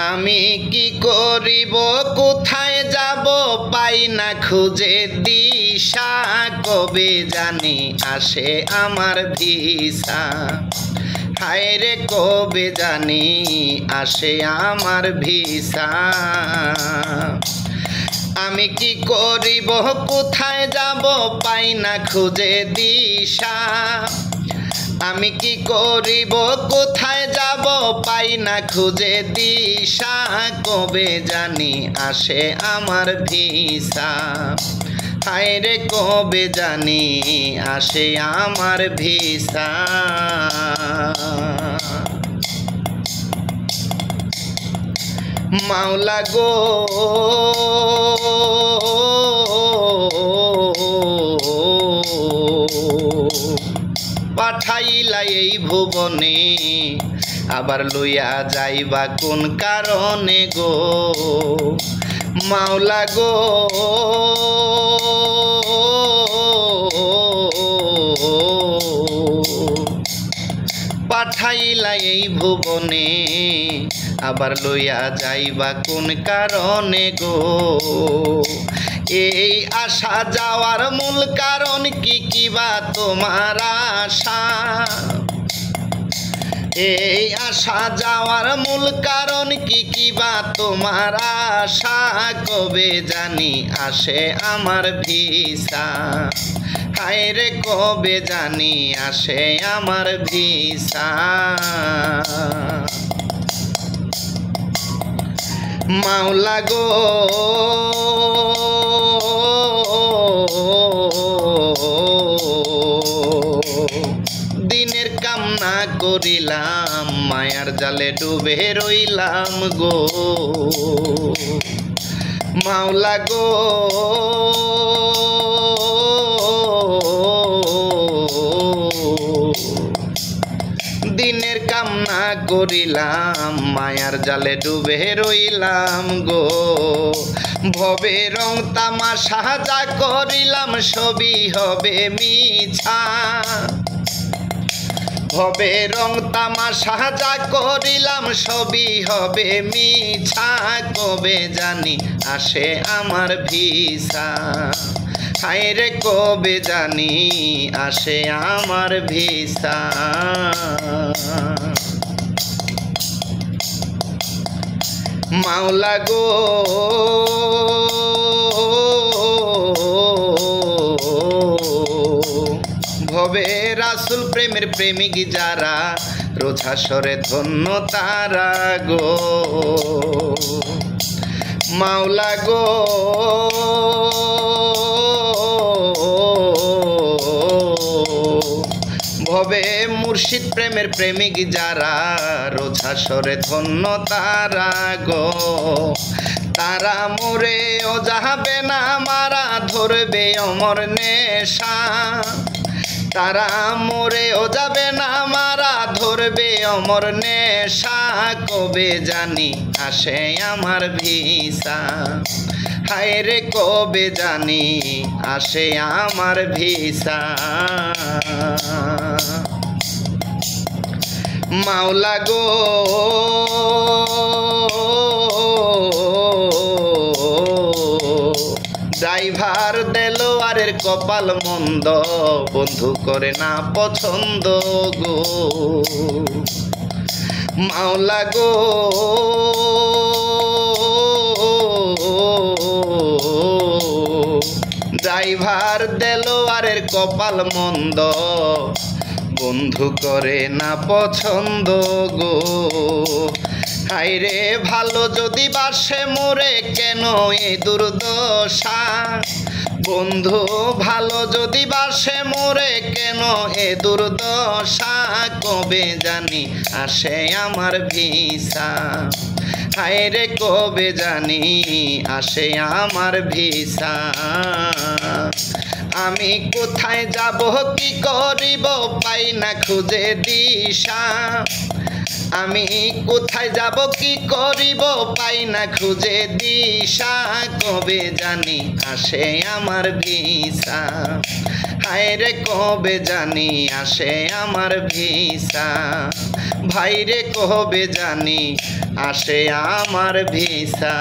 আমি কি করিব কোথায় যাব পাই না খুঁজে দিশা কবে জানি আসে আমার ভিসা হায় রে কবে জানি আসে আমার ভিসা আমি কি করিব কোথায় যাব পাই না খুঁজে দিশা আমি কি করিব কোথায় যাব পাই না খুঁজে দিশা কবে জানি আসে আমার ভিসা হায় রে কবে জানি আসে আমার ভিসা মাওলা গো পাঠাইলা এই ভুবনে আবার লইয়া যাইবা কোন কারণে গো মাওলা গো পাঠাইলা এই ভুবনে আবার লইয়া যাইবা কোন কারণে গো এই আসা যাওয়ার মূল কারণ কি বা তোমার আশা এই আসা যাওয়ার মূল কারণ কি বা তোমার আশা কবে জানি আসে আমার ভিসা হায় রে কবে জানি আসে আমার ভিসা মাওলা গো দিনের কামনা করিলাম মায়ার জালে ডুবে রইলাম গো মাওলা গো দিনের কামনা করিলাম মায়ার জালে ডুবে রইলাম গো ভবে রং তামাশা যা করিলাম সবই হবে মিছা ভবে রং তামাশা যা করিলাম সবই হবে মিছা কবে জানি আসে আমার ভিসা হায় রে কবে জানি আসে আমার ভিসা মাওলা গো ভবে রাসূল প্রেমের প্রেমিক যারা রোজ হাসরে ধন্য তারা গো মাওলা গো ভবে মুর্শিদ প্রেমের প্রেমিক যারা রোজ হাসরে ধন্য তারা গো তারা মরেও যাবে না মারা ধরবে অমর নেশা তারা মরেও যাবে না মারা ধরবে অমর নেশা কবে জানি আসে আমার ভিসা হায় রে কবে জানি আসে আমার ভিসা মাওলা গো ড্রাইভার দেলোয়ারের কপাল মন্দ বন্ধু করে না পছন্দ গো মাওলা গো ড্রাইভার দেলোয়ারের কপাল মন্দ বন্ধু করে না পছন্দ গো হায় রে ভালো যদি বাসে মোরে কেন এ দুর্দশা বন্ধু ভালো যদি বাসে মোরে কেন এ দুর্দশা কবে জানি আসে আমার ভিসা হায় রে কবে জানি আসে আমার ভিসা আমি কোথায় যাব কি করিব পাই না খুঁজে দিশা আমি কোথায় যাব কি করিব পাই না খুঁজে দিশা কবে জানি আসে আমার ভিসা হায়রে কবে জানি আসে আমার ভিসা, ভাইরে কবে জানি আসে আমার ভিসা।